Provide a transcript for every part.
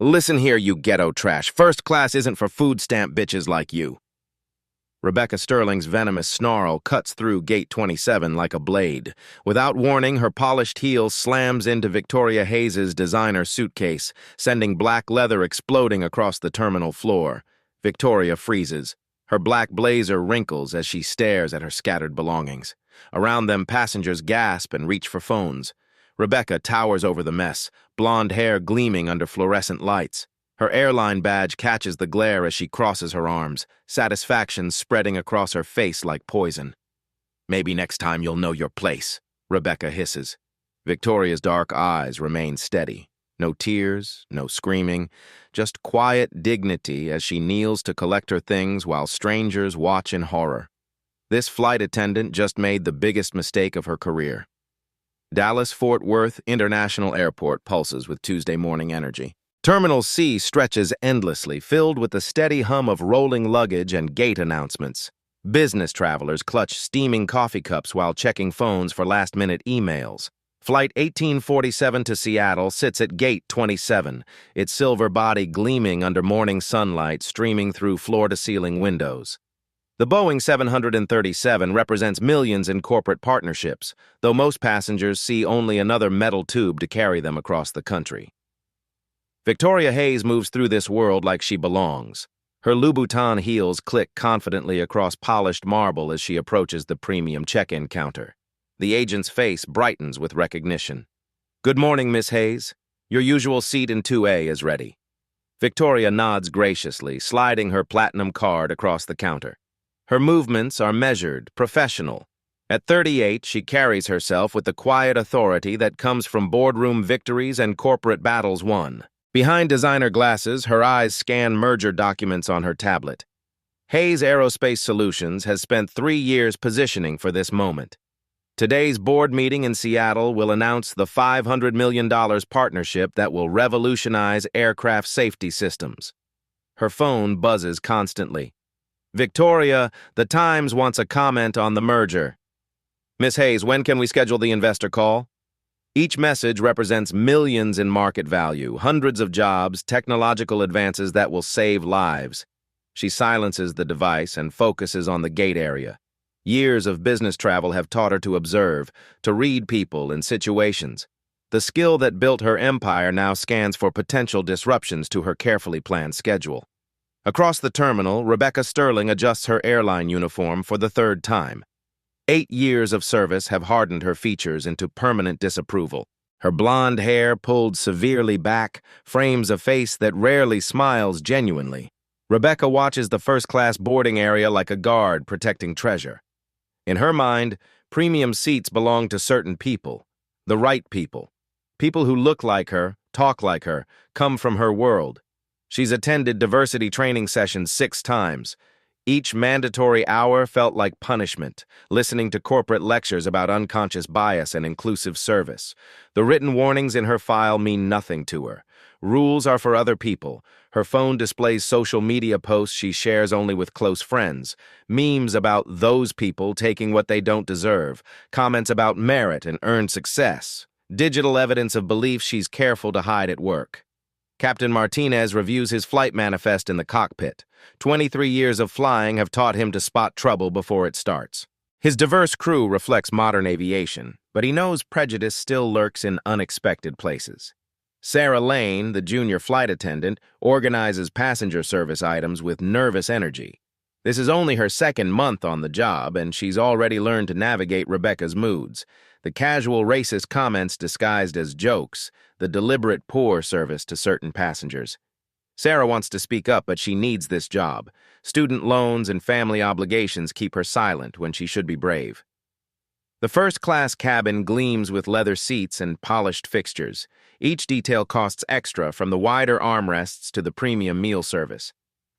Listen here, you ghetto trash. First class isn't for food stamp bitches like you. Rebecca Sterling's venomous snarl cuts through Gate 27 like a blade. Without warning, her polished heel slams into Victoria Hayes's designer suitcase, sending black leather exploding across the terminal floor. Victoria freezes. Her black blazer wrinkles as she stares at her scattered belongings. Around them, passengers gasp and reach for phones. Rebecca towers over the mess, blonde hair gleaming under fluorescent lights. Her airline badge catches the glare as she crosses her arms, satisfaction spreading across her face like poison. Maybe next time you'll know your place, Rebecca hisses. Victoria's dark eyes remain steady. No tears, no screaming, just quiet dignity as she kneels to collect her things while strangers watch in horror. This flight attendant just made the biggest mistake of her career. Dallas-Fort Worth International Airport pulses with Tuesday morning energy. Terminal C stretches endlessly, filled with the steady hum of rolling luggage and gate announcements. Business travelers clutch steaming coffee cups while checking phones for last-minute emails. Flight 1847 to Seattle sits at Gate 27, its silver body gleaming under morning sunlight streaming through floor-to-ceiling windows. The Boeing 737 represents millions in corporate partnerships, though most passengers see only another metal tube to carry them across the country. Victoria Hayes moves through this world like she belongs. Her Louboutin heels click confidently across polished marble as she approaches the premium check-in counter. The agent's face brightens with recognition. "Good morning, Miss Hayes. Your usual seat in 2A is ready." Victoria nods graciously, sliding her platinum card across the counter. Her movements are measured, professional. At 38, she carries herself with the quiet authority that comes from boardroom victories and corporate battles won. Behind designer glasses, her eyes scan merger documents on her tablet. Hayes Aerospace Solutions has spent 3 years positioning for this moment. Today's board meeting in Seattle will announce the $500 million partnership that will revolutionize aircraft safety systems. Her phone buzzes constantly. "Victoria, the Times wants a comment on the merger." "Miss Hayes, when can we schedule the investor call?" Each message represents millions in market value, hundreds of jobs, technological advances that will save lives. She silences the device and focuses on the gate area. Years of business travel have taught her to observe, to read people and situations. The skill that built her empire now scans for potential disruptions to her carefully planned schedule. Across the terminal, Rebecca Sterling adjusts her airline uniform for the 3rd time. 8 years of service have hardened her features into permanent disapproval. Her blonde hair, pulled severely back, frames a face that rarely smiles genuinely. Rebecca watches the first-class boarding area like a guard protecting treasure. In her mind, premium seats belong to certain people, the right people. People who look like her, talk like her, come from her world. She's attended diversity training sessions 6 times. Each mandatory hour felt like punishment, listening to corporate lectures about unconscious bias and inclusive service. The written warnings in her file mean nothing to her. Rules are for other people. Her phone displays social media posts she shares only with close friends, memes about those people taking what they don't deserve, comments about merit and earned success, digital evidence of beliefs she's careful to hide at work. Captain Martinez reviews his flight manifest in the cockpit. 23 years of flying have taught him to spot trouble before it starts. His diverse crew reflects modern aviation, but he knows prejudice still lurks in unexpected places. Sarah Lane, the junior flight attendant, organizes passenger service items with nervous energy. This is only her 2nd month on the job, and she's already learned to navigate Rebecca's moods. The casual racist comments disguised as jokes, the deliberate poor service to certain passengers. Sarah wants to speak up, but she needs this job. Student loans and family obligations keep her silent when she should be brave. The first-class cabin gleams with leather seats and polished fixtures. Each detail costs extra, from the wider armrests to the premium meal service.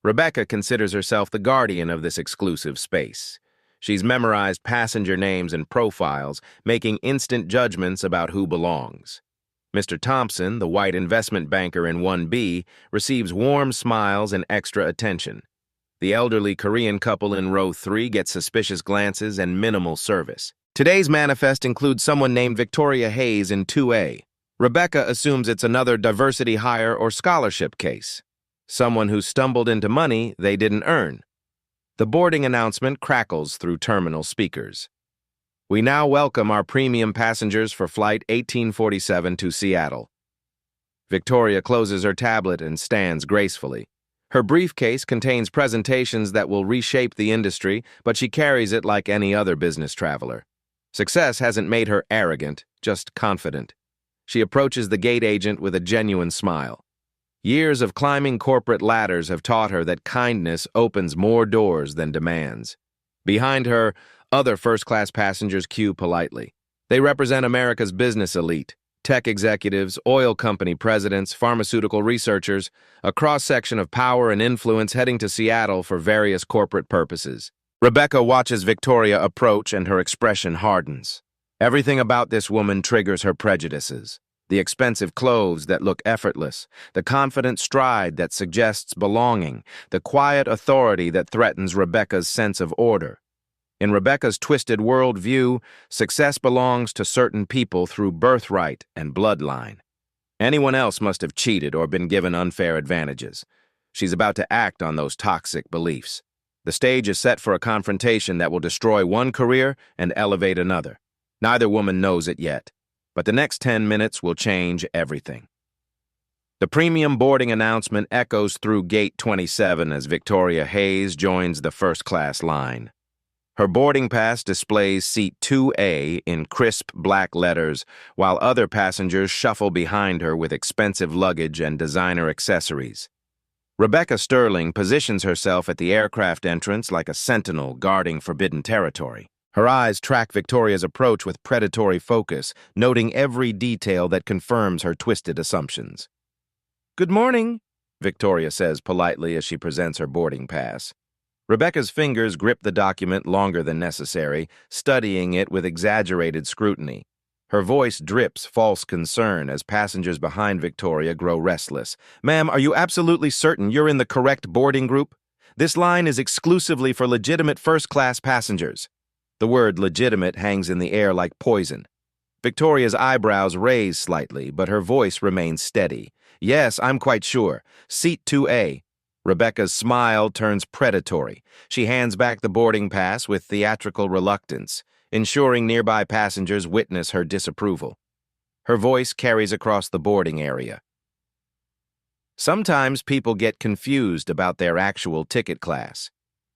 Rebecca considers herself the guardian of this exclusive space. She's memorized passenger names and profiles, making instant judgments about who belongs. Mr. Thompson, the white investment banker in 1B, receives warm smiles and extra attention. The elderly Korean couple in row 3 gets suspicious glances and minimal service. Today's manifest includes someone named Victoria Hayes in 2A. Rebecca assumes it's another diversity hire or scholarship case. Someone who stumbled into money they didn't earn. The boarding announcement crackles through terminal speakers. We now welcome our premium passengers for Flight 1847 to Seattle. Victoria closes her tablet and stands gracefully. Her briefcase contains presentations that will reshape the industry, but she carries it like any other business traveler. Success hasn't made her arrogant, just confident. She approaches the gate agent with a genuine smile. Years of climbing corporate ladders have taught her that kindness opens more doors than demands. Behind her, other first-class passengers queue politely. They represent America's business elite, tech executives, oil company presidents, pharmaceutical researchers, a cross-section of power and influence heading to Seattle for various corporate purposes. Rebecca watches Victoria approach and her expression hardens. Everything about this woman triggers her prejudices. The expensive clothes that look effortless, the confident stride that suggests belonging, the quiet authority that threatens Rebecca's sense of order. In Rebecca's twisted worldview, success belongs to certain people through birthright and bloodline. Anyone else must have cheated or been given unfair advantages. She's about to act on those toxic beliefs. The stage is set for a confrontation that will destroy one career and elevate another. Neither woman knows it yet, but the next 10 minutes will change everything. The premium boarding announcement echoes through Gate 27 as Victoria Hayes joins the first-class line. Her boarding pass displays seat 2A in crisp black letters, while other passengers shuffle behind her with expensive luggage and designer accessories. Rebecca Sterling positions herself at the aircraft entrance like a sentinel guarding forbidden territory. Her eyes track Victoria's approach with predatory focus, noting every detail that confirms her twisted assumptions. "Good morning," Victoria says politely as she presents her boarding pass. Rebecca's fingers grip the document longer than necessary, studying it with exaggerated scrutiny. Her voice drips false concern as passengers behind Victoria grow restless. "Ma'am, are you absolutely certain you're in the correct boarding group? This line is exclusively for legitimate first-class passengers." The word legitimate hangs in the air like poison. Victoria's eyebrows raise slightly, but her voice remains steady. "Yes, I'm quite sure. Seat 2A. Rebecca's smile turns predatory. She hands back the boarding pass with theatrical reluctance, ensuring nearby passengers witness her disapproval. Her voice carries across the boarding area. Sometimes people get confused about their actual ticket class.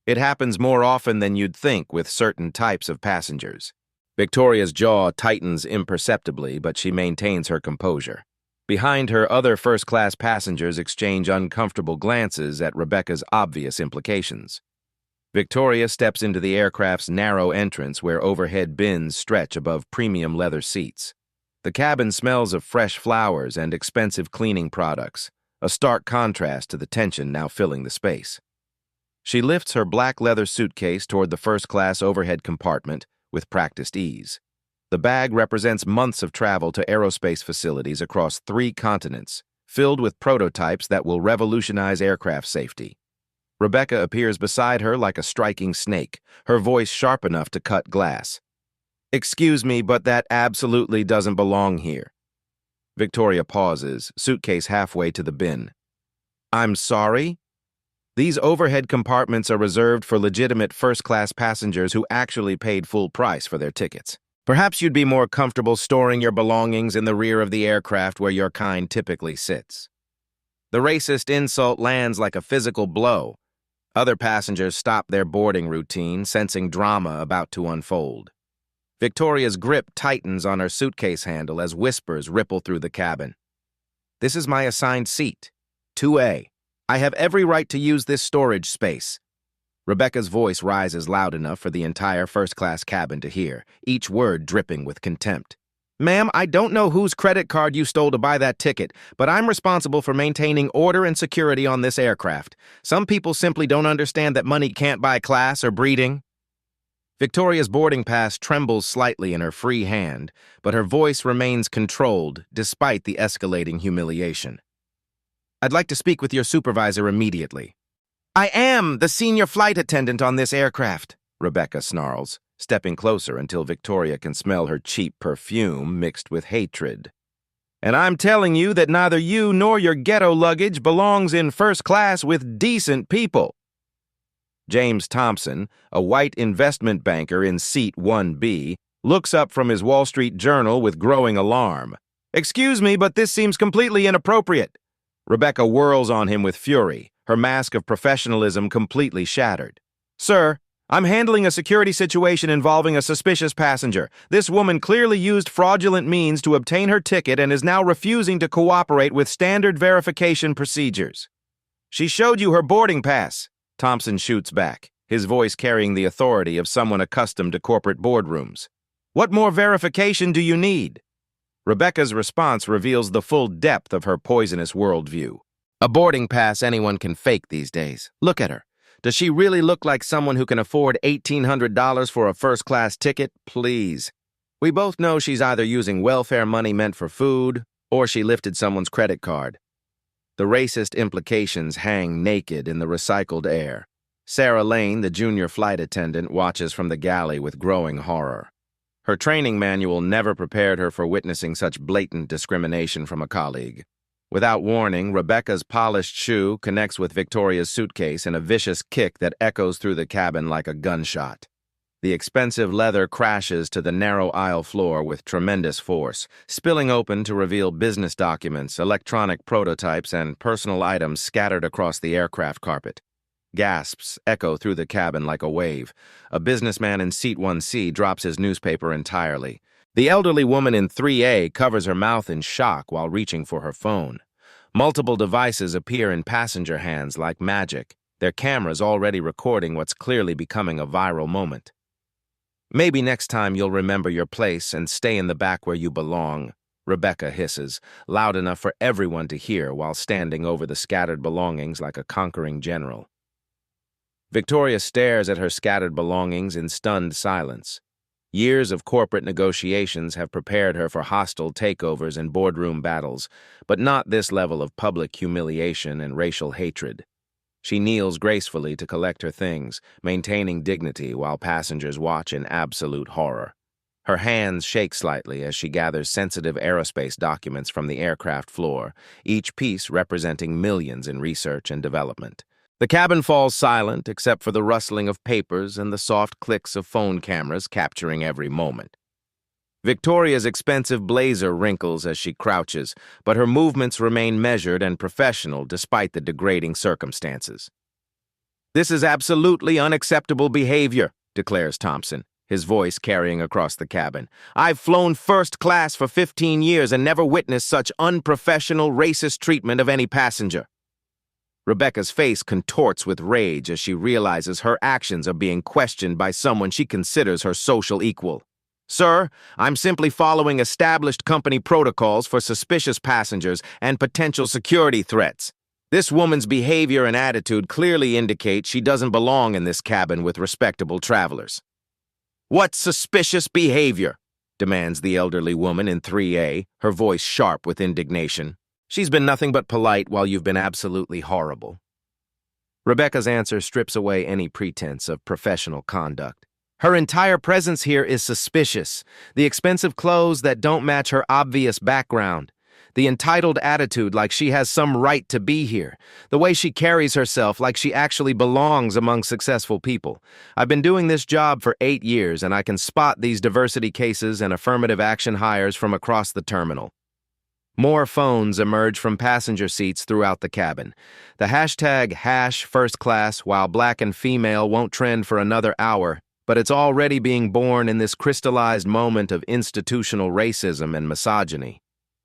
It happens more often than you'd think with certain types of passengers. Victoria's jaw tightens imperceptibly, but she maintains her composure. Behind her, other first-class passengers exchange uncomfortable glances at Rebecca's obvious implications. Victoria steps into the aircraft's narrow entrance where overhead bins stretch above premium leather seats. The cabin smells of fresh flowers and expensive cleaning products, a stark contrast to the tension now filling the space. She lifts her black leather suitcase toward the first-class overhead compartment with practiced ease. The bag represents months of travel to aerospace facilities across 3 continents, filled with prototypes that will revolutionize aircraft safety. Rebecca appears beside her like a striking snake, her voice sharp enough to cut glass. "Excuse me, but that absolutely doesn't belong here." Victoria pauses, suitcase halfway to the bin. "I'm sorry?" "These overhead compartments are reserved for legitimate first-class passengers who actually paid full price for their tickets. Perhaps you'd be more comfortable storing your belongings in the rear of the aircraft where your kind typically sits." The racist insult lands like a physical blow. Other passengers stop their boarding routine, sensing drama about to unfold. Victoria's grip tightens on her suitcase handle as whispers ripple through the cabin. "This is my assigned seat, 2A. I have every right to use this storage space." Rebecca's voice rises loud enough for the entire first-class cabin to hear, each word dripping with contempt. "Ma'am, I don't know whose credit card you stole to buy that ticket, but I'm responsible for maintaining order and security on this aircraft. Some people simply don't understand that money can't buy class or breeding." Victoria's boarding pass trembles slightly in her free hand, but her voice remains controlled despite the escalating humiliation. "I'd like to speak with your supervisor immediately." "I am the senior flight attendant on this aircraft," Rebecca snarls, stepping closer until Victoria can smell her cheap perfume mixed with hatred. And I'm telling you that neither you nor your ghetto luggage belongs in first class with decent people. James Thompson, a white investment banker in seat 1B, looks up from his Wall Street Journal with growing alarm. "Excuse me, but this seems completely inappropriate." Rebecca whirls on him with fury, her mask of professionalism completely shattered. "Sir, I'm handling a security situation involving a suspicious passenger. This woman clearly used fraudulent means to obtain her ticket and is now refusing to cooperate with standard verification procedures." "She showed you her boarding pass," Thompson shoots back, his voice carrying the authority of someone accustomed to corporate boardrooms. "What more verification do you need?" Rebecca's response reveals the full depth of her poisonous worldview. "A boarding pass anyone can fake these days. Look at her. Does she really look like someone who can afford $1,800 for a first-class ticket? Please. We both know she's either using welfare money meant for food, or she lifted someone's credit card." The racist implications hang naked in the recycled air. Sarah Lane, the junior flight attendant, watches from the galley with growing horror. Her training manual never prepared her for witnessing such blatant discrimination from a colleague. Without warning, Rebecca's polished shoe connects with Victoria's suitcase in a vicious kick that echoes through the cabin like a gunshot. The expensive leather crashes to the narrow aisle floor with tremendous force, spilling open to reveal business documents, electronic prototypes, and personal items scattered across the aircraft carpet. Gasps echo through the cabin like a wave. A businessman in seat 1C drops his newspaper entirely. The elderly woman in 3A covers her mouth in shock while reaching for her phone. Multiple devices appear in passenger hands like magic, their cameras already recording what's clearly becoming a viral moment. "Maybe next time you'll remember your place and stay in the back where you belong," Rebecca hisses, loud enough for everyone to hear while standing over the scattered belongings like a conquering general. Victoria stares at her scattered belongings in stunned silence. Years of corporate negotiations have prepared her for hostile takeovers and boardroom battles, but not this level of public humiliation and racial hatred. She kneels gracefully to collect her things, maintaining dignity while passengers watch in absolute horror. Her hands shake slightly as she gathers sensitive aerospace documents from the aircraft floor, each piece representing millions in research and development. The cabin falls silent except for the rustling of papers and the soft clicks of phone cameras capturing every moment. Victoria's expensive blazer wrinkles as she crouches, but her movements remain measured and professional despite the degrading circumstances. "This is absolutely unacceptable behavior," declares Thompson, his voice carrying across the cabin. "I've flown first class for 15 years and never witnessed such unprofessional, racist treatment of any passenger." Rebecca's face contorts with rage as she realizes her actions are being questioned by someone she considers her social equal. "Sir, I'm simply following established company protocols for suspicious passengers and potential security threats. This woman's behavior and attitude clearly indicate she doesn't belong in this cabin with respectable travelers." "What suspicious behavior?" demands the elderly woman in 3A, her voice sharp with indignation. "She's been nothing but polite while you've been absolutely horrible." Rebecca's answer strips away any pretense of professional conduct. "Her entire presence here is suspicious. The expensive clothes that don't match her obvious background. The entitled attitude like she has some right to be here. The way she carries herself like she actually belongs among successful people. I've been doing this job for 8 years and I can spot these diversity cases and affirmative action hires from across the terminal." More phones emerge from passenger seats throughout the cabin. The hashtag #FirstClass while black and female won't trend for another hour, but it's already being born in this crystallized moment of institutional racism and misogyny.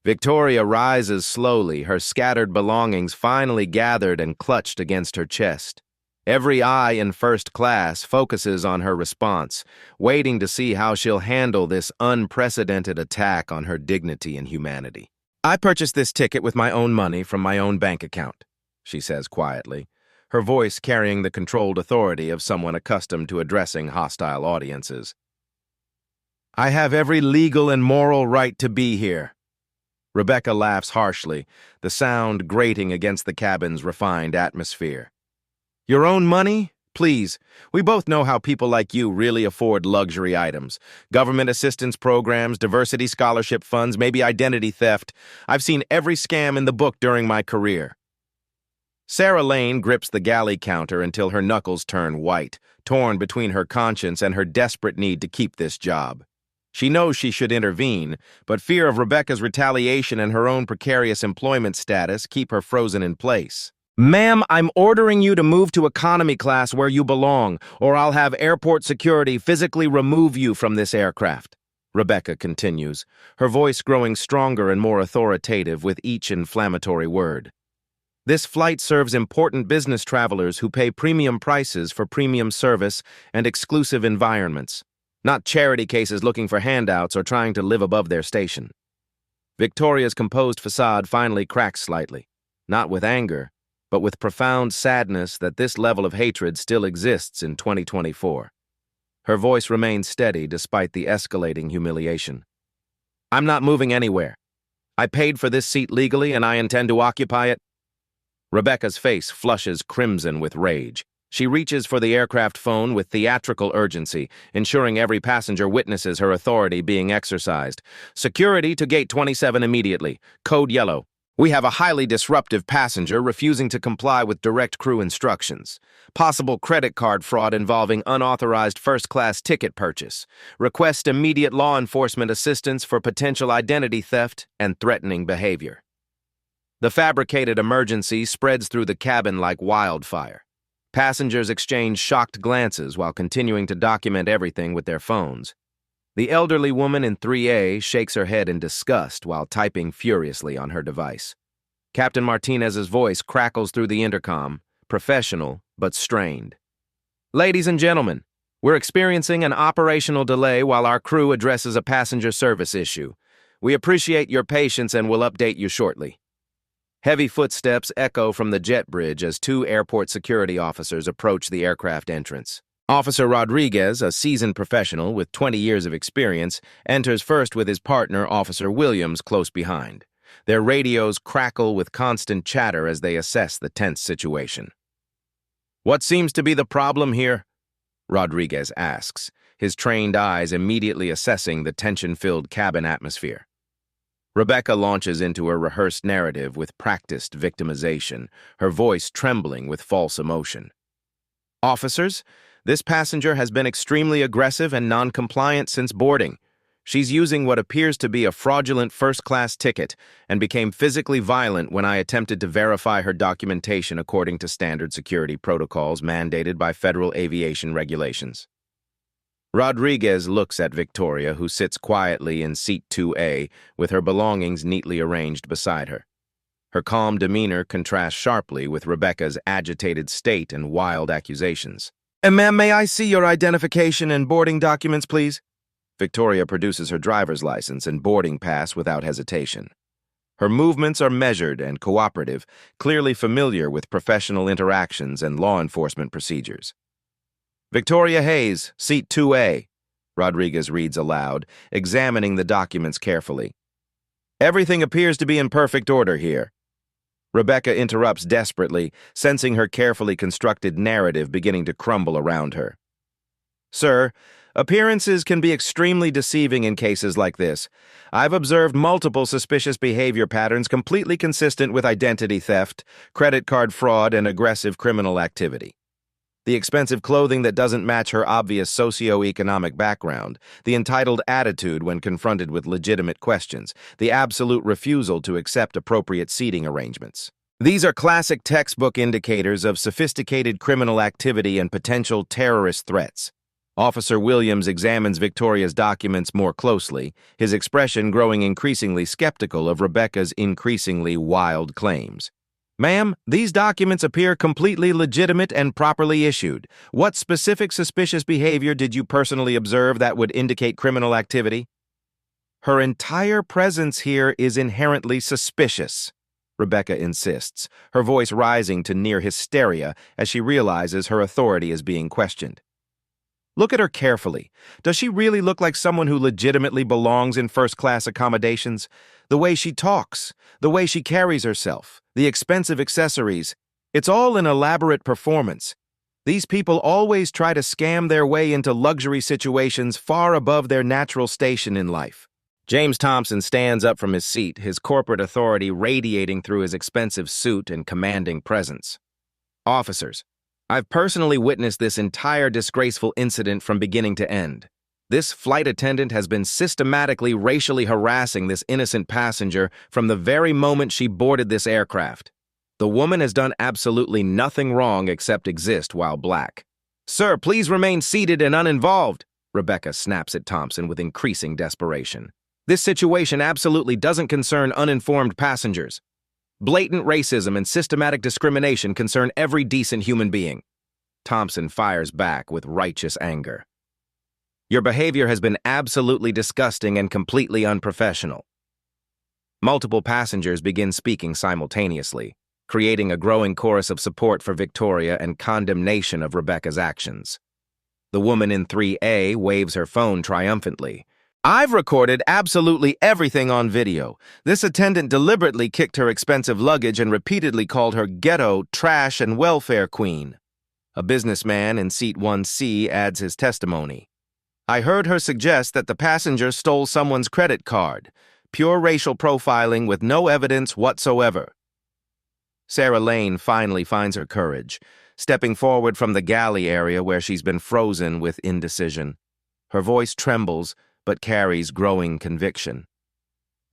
Victoria rises slowly, her scattered belongings finally gathered and clutched against her chest. Every eye in first class focuses on her response, waiting to see how she'll handle this unprecedented attack on her dignity and humanity. "I purchased this ticket with my own money from my own bank account," she says quietly, her voice carrying the controlled authority of someone accustomed to addressing hostile audiences. "I have every legal and moral right to be here." Rebecca laughs harshly, the sound grating against the cabin's refined atmosphere. "Your own money? Please, we both know how people like you really afford luxury items. Government assistance programs, diversity scholarship funds, maybe identity theft. I've seen every scam in the book during my career. Sarah Lane grips the galley counter until her knuckles turn white, torn between her conscience and her desperate need to keep this job. She knows she should intervene, but fear of Rebecca's retaliation and her own precarious employment status keep her frozen in place. Ma'am, I'm ordering you to move to economy class where you belong, or I'll have airport security physically remove you from this aircraft. Rebecca continues, her voice growing stronger and more authoritative with each inflammatory word. This flight serves important business travelers who pay premium prices for premium service and exclusive environments, not charity cases looking for handouts or trying to live above their station. Victoria's composed facade finally cracks slightly, not with anger, but with profound sadness that this level of hatred still exists in 2024. Her voice remains steady despite the escalating humiliation. I'm not moving anywhere. I paid for this seat legally and I intend to occupy it. Rebecca's face flushes crimson with rage. She reaches for the aircraft phone with theatrical urgency, ensuring every passenger witnesses her authority being exercised. Security to gate 27 immediately. Code yellow. We have a highly disruptive passenger refusing to comply with direct crew instructions. Possible credit card fraud involving unauthorized first-class ticket purchase. Request immediate law enforcement assistance for potential identity theft and threatening behavior. The fabricated emergency spreads through the cabin like wildfire. Passengers exchange shocked glances while continuing to document everything with their phones. The elderly woman in 3A shakes her head in disgust while typing furiously on her device. Captain Martinez's voice crackles through the intercom, professional but strained. Ladies and gentlemen, we're experiencing an operational delay while our crew addresses a passenger service issue. We appreciate your patience and will update you shortly. Heavy footsteps echo from the jet bridge as two airport security officers approach the aircraft entrance. Officer Rodriguez, a seasoned professional with 20 years of experience, enters first with his partner, Officer Williams, close behind. Their radios crackle with constant chatter as they assess the tense situation. What seems to be the problem here? Rodriguez asks, his trained eyes immediately assessing the tension-filled cabin atmosphere. Rebecca launches into a rehearsed narrative with practiced victimization, her voice trembling with false emotion. Officers, this passenger has been extremely aggressive and non-compliant since boarding. She's using what appears to be a fraudulent first-class ticket and became physically violent when I attempted to verify her documentation according to standard security protocols mandated by federal aviation regulations. Rodriguez looks at Victoria, who sits quietly in seat 2A with her belongings neatly arranged beside her. Her calm demeanor contrasts sharply with Rebecca's agitated state and wild accusations. Ma'am, may I see your identification and boarding documents, please? Victoria produces her driver's license and boarding pass without hesitation. Her movements are measured and cooperative, clearly familiar with professional interactions and law enforcement procedures. Victoria Hayes, seat 2A, Rodriguez reads aloud, examining the documents carefully. Everything appears to be in perfect order here. Rebecca interrupts desperately, sensing her carefully constructed narrative beginning to crumble around her. Sir, appearances can be extremely deceiving in cases like this. I've observed multiple suspicious behavior patterns completely consistent with identity theft, credit card fraud, and aggressive criminal activity. The expensive clothing that doesn't match her obvious socioeconomic background, the entitled attitude when confronted with legitimate questions, the absolute refusal to accept appropriate seating arrangements. These are classic textbook indicators of sophisticated criminal activity and potential terrorist threats. Officer Williams examines Victoria's documents more closely, his expression growing increasingly skeptical of Rebecca's increasingly wild claims. Ma'am, these documents appear completely legitimate and properly issued. What specific suspicious behavior did you personally observe that would indicate criminal activity? Her entire presence here is inherently suspicious, Rebecca insists, her voice rising to near hysteria as she realizes her authority is being questioned. Look at her carefully. Does she really look like someone who legitimately belongs in first-class accommodations? The way she talks, the way she carries herself, the expensive accessories, it's all an elaborate performance. These people always try to scam their way into luxury situations far above their natural station in life. James Thompson stands up from his seat, his corporate authority radiating through his expensive suit and commanding presence. Officers, I've personally witnessed this entire disgraceful incident from beginning to end. This flight attendant has been systematically racially harassing this innocent passenger from the very moment she boarded this aircraft. The woman has done absolutely nothing wrong except exist while black. Sir, please remain seated and uninvolved, Rebecca snaps at Thompson with increasing desperation. This situation absolutely doesn't concern uninformed passengers. Blatant racism and systematic discrimination concern every decent human being. Thompson fires back with righteous anger. Your behavior has been absolutely disgusting and completely unprofessional. Multiple passengers begin speaking simultaneously, creating a growing chorus of support for Victoria and condemnation of Rebecca's actions. The woman in 3A waves her phone triumphantly. I've recorded absolutely everything on video. This attendant deliberately kicked her expensive luggage and repeatedly called her ghetto, trash, and welfare queen. A businessman in seat 1C adds his testimony. I heard her suggest that the passenger stole someone's credit card. Pure racial profiling with no evidence whatsoever. Sarah Lane finally finds her courage, stepping forward from the galley area where she's been frozen with indecision. Her voice trembles, but carries growing conviction.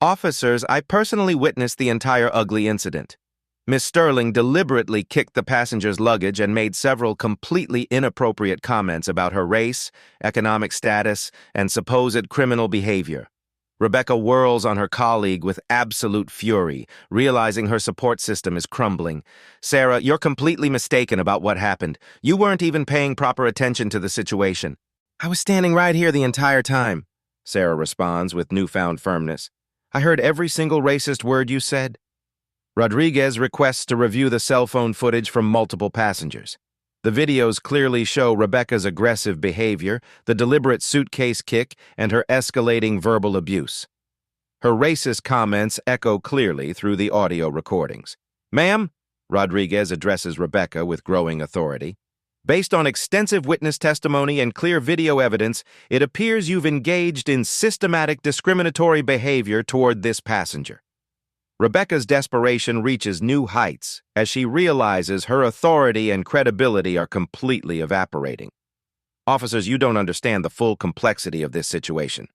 Officers, I personally witnessed the entire ugly incident. Miss Sterling deliberately kicked the passenger's luggage and made several completely inappropriate comments about her race, economic status, and supposed criminal behavior. Rebecca whirls on her colleague with absolute fury, realizing her support system is crumbling. Sarah, you're completely mistaken about what happened. You weren't even paying proper attention to the situation. I was standing right here the entire time, Sarah responds with newfound firmness. I heard every single racist word you said. Rodriguez requests to review the cell phone footage from multiple passengers. The videos clearly show Rebecca's aggressive behavior, the deliberate suitcase kick, and her escalating verbal abuse. Her racist comments echo clearly through the audio recordings. Ma'am, Rodriguez addresses Rebecca with growing authority. Based on extensive witness testimony and clear video evidence, it appears you've engaged in systematic discriminatory behavior toward this passenger. Rebecca's desperation reaches new heights as she realizes her authority and credibility are completely evaporating. Officers, you don't understand the full complexity of this situation.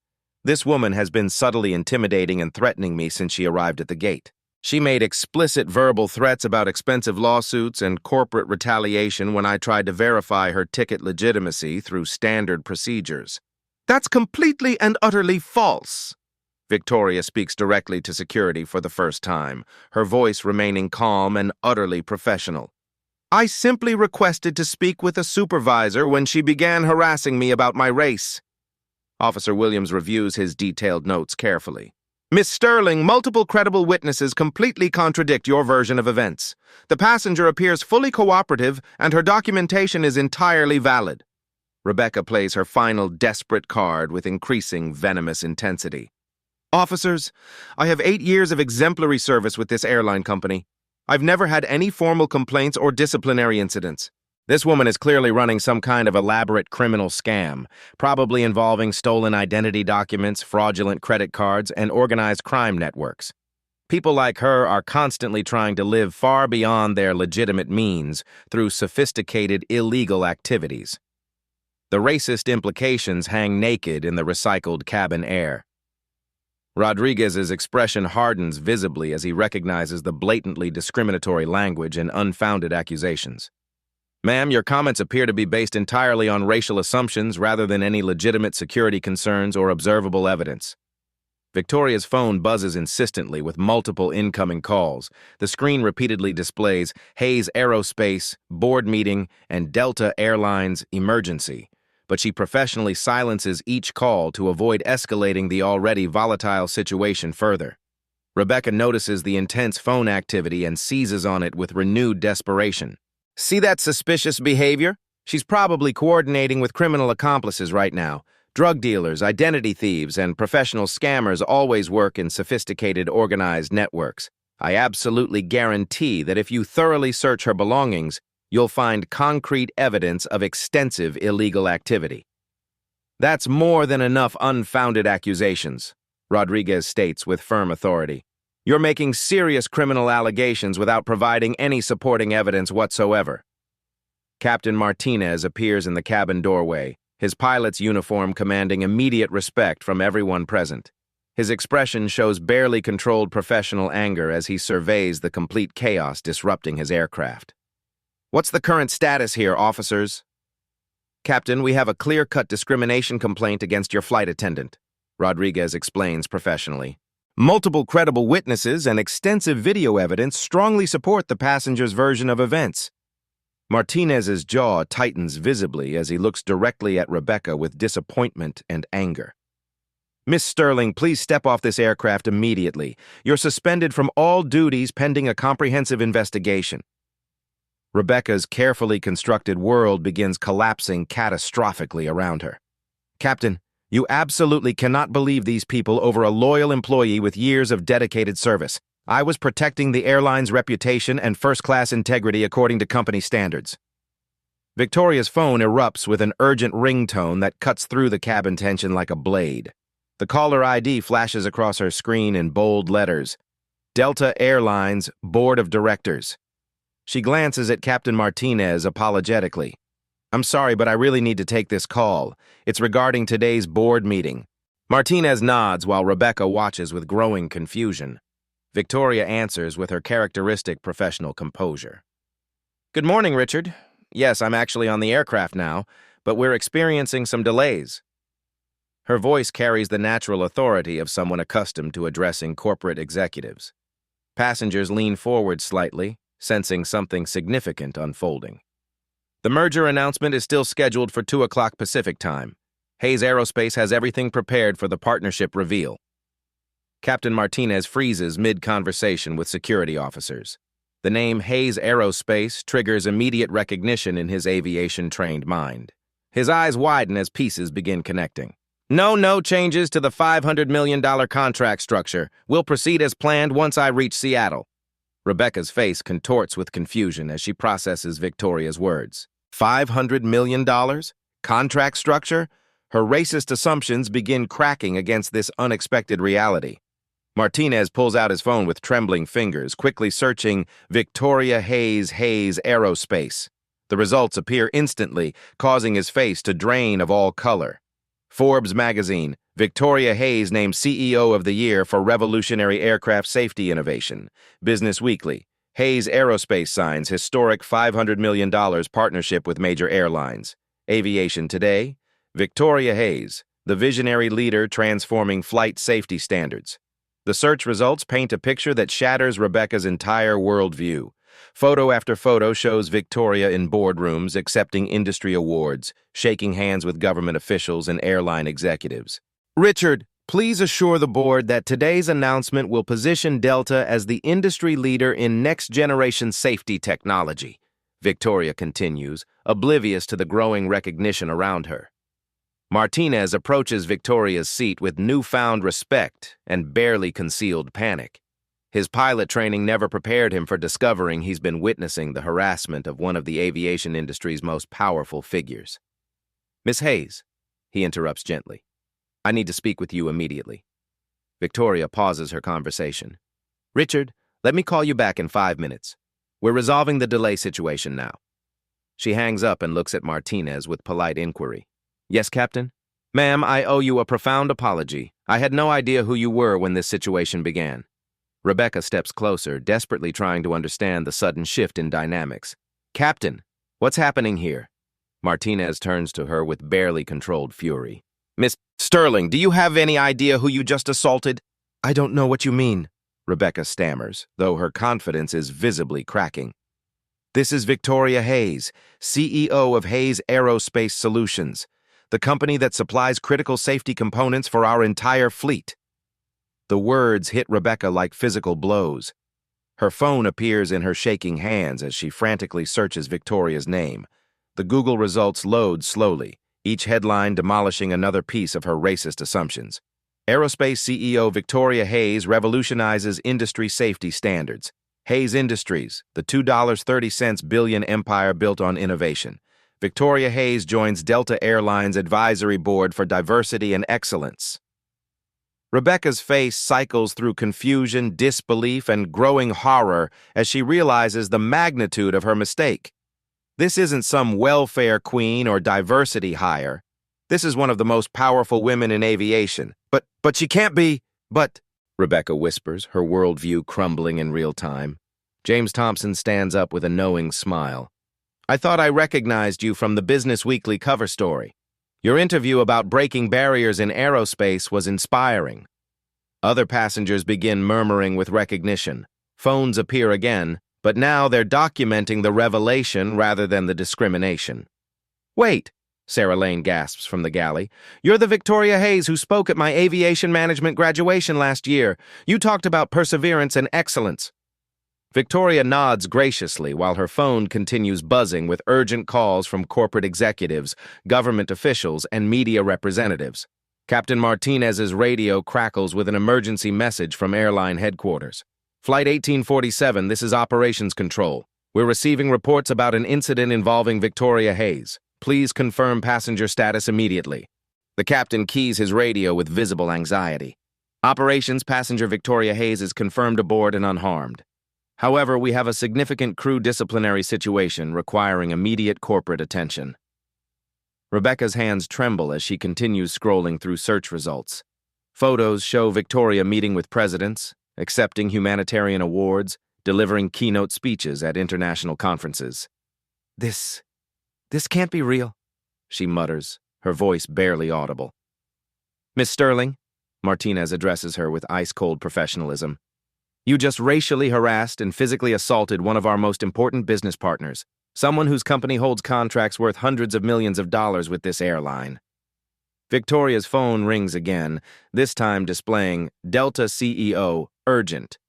This woman has been subtly intimidating and threatening me since she arrived at the gate. She made explicit verbal threats about expensive lawsuits and corporate retaliation when I tried to verify her ticket legitimacy through standard procedures. That's completely and utterly false. Victoria speaks directly to security for the first time, her voice remaining calm and utterly professional. I simply requested to speak with a supervisor when she began harassing me about my race. Officer Williams reviews his detailed notes carefully. Miss Sterling, multiple credible witnesses completely contradict your version of events. The passenger appears fully cooperative, and her documentation is entirely valid. Rebecca plays her final desperate card with increasing venomous intensity. Officers, I have 8 years of exemplary service with this airline company. I've never had any formal complaints or disciplinary incidents. This woman is clearly running some kind of elaborate criminal scam, probably involving stolen identity documents, fraudulent credit cards, and organized crime networks. People like her are constantly trying to live far beyond their legitimate means through sophisticated illegal activities. The racist implications hang naked in the recycled cabin air. Rodriguez's expression hardens visibly as he recognizes the blatantly discriminatory language and unfounded accusations. Ma'am, your comments appear to be based entirely on racial assumptions rather than any legitimate security concerns or observable evidence. Victoria's phone buzzes insistently with multiple incoming calls. The screen repeatedly displays Hayes Aerospace, board meeting, and Delta Airlines emergency, but she professionally silences each call to avoid escalating the already volatile situation further. Rebecca notices the intense phone activity and seizes on it with renewed desperation. See that suspicious behavior? She's probably coordinating with criminal accomplices right now. Drug dealers, identity thieves, and professional scammers always work in sophisticated, organized networks. I absolutely guarantee that if you thoroughly search her belongings, you'll find concrete evidence of extensive illegal activity. That's more than enough unfounded accusations, Rodriguez states with firm authority. You're making serious criminal allegations without providing any supporting evidence whatsoever. Captain Martinez appears in the cabin doorway, his pilot's uniform commanding immediate respect from everyone present. His expression shows barely controlled professional anger as he surveys the complete chaos disrupting his aircraft. What's the current status here, officers? Captain, we have a clear-cut discrimination complaint against your flight attendant, Rodriguez explains professionally. Multiple credible witnesses and extensive video evidence strongly support the passenger's version of events. Martinez's jaw tightens visibly as he looks directly at Rebecca with disappointment and anger. Miss Sterling, please step off this aircraft immediately. You're suspended from all duties pending a comprehensive investigation. Rebecca's carefully constructed world begins collapsing catastrophically around her. Captain, you absolutely cannot believe these people over a loyal employee with years of dedicated service. I was protecting the airline's reputation and first-class integrity according to company standards. Victoria's phone erupts with an urgent ringtone that cuts through the cabin tension like a blade. The caller ID flashes across her screen in bold letters. Delta Airlines Board of Directors. She glances at Captain Martinez apologetically. I'm sorry, but I really need to take this call. It's regarding today's board meeting. Martinez nods while Rebecca watches with growing confusion. Victoria answers with her characteristic professional composure. Good morning, Richard. Yes, I'm actually on the aircraft now, but we're experiencing some delays. Her voice carries the natural authority of someone accustomed to addressing corporate executives. Passengers lean forward slightly, sensing something significant unfolding. The merger announcement is still scheduled for 2 o'clock Pacific time. Hayes Aerospace has everything prepared for the partnership reveal. Captain Martinez freezes mid-conversation with security officers. The name Hayes Aerospace triggers immediate recognition in his aviation-trained mind. His eyes widen as pieces begin connecting. No changes to the $500 million contract structure. We'll proceed as planned once I reach Seattle. Rebecca's face contorts with confusion as she processes Victoria's words. $500 million? Contract structure? Her racist assumptions begin cracking against this unexpected reality. Martinez pulls out his phone with trembling fingers, quickly searching Victoria Hayes Aerospace. The results appear instantly, causing his face to drain of all color. Forbes magazine, Victoria Hayes named CEO of the Year for revolutionary aircraft safety innovation. Business Weekly, Hayes Aerospace signs historic $500 million partnership with major airlines. Aviation Today, Victoria Hayes, the visionary leader transforming flight safety standards. The search results paint a picture that shatters Rebecca's entire worldview. Photo after photo shows Victoria in boardrooms accepting industry awards, shaking hands with government officials and airline executives. Richard, please assure the board that today's announcement will position Delta as the industry leader in next-generation safety technology, Victoria continues, oblivious to the growing recognition around her. Martinez approaches Victoria's seat with newfound respect and barely concealed panic. His pilot training never prepared him for discovering he's been witnessing the harassment of one of the aviation industry's most powerful figures. Miss Hayes, he interrupts gently. I need to speak with you immediately. Victoria pauses her conversation. Richard, let me call you back in 5 minutes. We're resolving the delay situation now. She hangs up and looks at Martinez with polite inquiry. Yes, Captain? Ma'am, I owe you a profound apology. I had no idea who you were when this situation began. Rebecca steps closer, desperately trying to understand the sudden shift in dynamics. Captain, what's happening here? Martinez turns to her with barely controlled fury. Miss Sterling, do you have any idea who you just assaulted? I don't know what you mean, Rebecca stammers, though her confidence is visibly cracking. This is Victoria Hayes, CEO of Hayes Aerospace Solutions, the company that supplies critical safety components for our entire fleet. The words hit Rebecca like physical blows. Her phone appears in her shaking hands as she frantically searches Victoria's name. The Google results load slowly, each headline demolishing another piece of her racist assumptions. Aerospace CEO Victoria Hayes revolutionizes industry safety standards. Hayes Industries, the $2.30 billion empire built on innovation. Victoria Hayes joins Delta Airlines Advisory Board for Diversity and Excellence. Rebecca's face cycles through confusion, disbelief, and growing horror as she realizes the magnitude of her mistake. This isn't some welfare queen or diversity hire. This is one of the most powerful women in aviation. But she can't be, Rebecca whispers, her worldview crumbling in real time. James Thompson stands up with a knowing smile. I thought I recognized you from the Business Weekly cover story. Your interview about breaking barriers in aerospace was inspiring. Other passengers begin murmuring with recognition. Phones appear again, but now they're documenting the revelation rather than the discrimination. Wait, Sarah Lane gasps from the galley. You're the Victoria Hayes who spoke at my aviation management graduation last year. You talked about perseverance and excellence. Victoria nods graciously while her phone continues buzzing with urgent calls from corporate executives, government officials, and media representatives. Captain Martinez's radio crackles with an emergency message from airline headquarters. Flight 1847, this is Operations Control. We're receiving reports about an incident involving Victoria Hayes. Please confirm passenger status immediately. The captain keys his radio with visible anxiety. Operations passenger Victoria Hayes is confirmed aboard and unharmed. However, we have a significant crew disciplinary situation requiring immediate corporate attention. Rebecca's hands tremble as she continues scrolling through search results. Photos show Victoria meeting with presidents, accepting humanitarian awards, delivering keynote speeches at international conferences. This can't be real, she mutters, her voice barely audible. Miss Sterling, Martinez addresses her with ice-cold professionalism. You just racially harassed and physically assaulted one of our most important business partners, someone whose company holds contracts worth hundreds of millions of dollars with this airline. Victoria's phone rings again, this time displaying Delta CEO, urgent.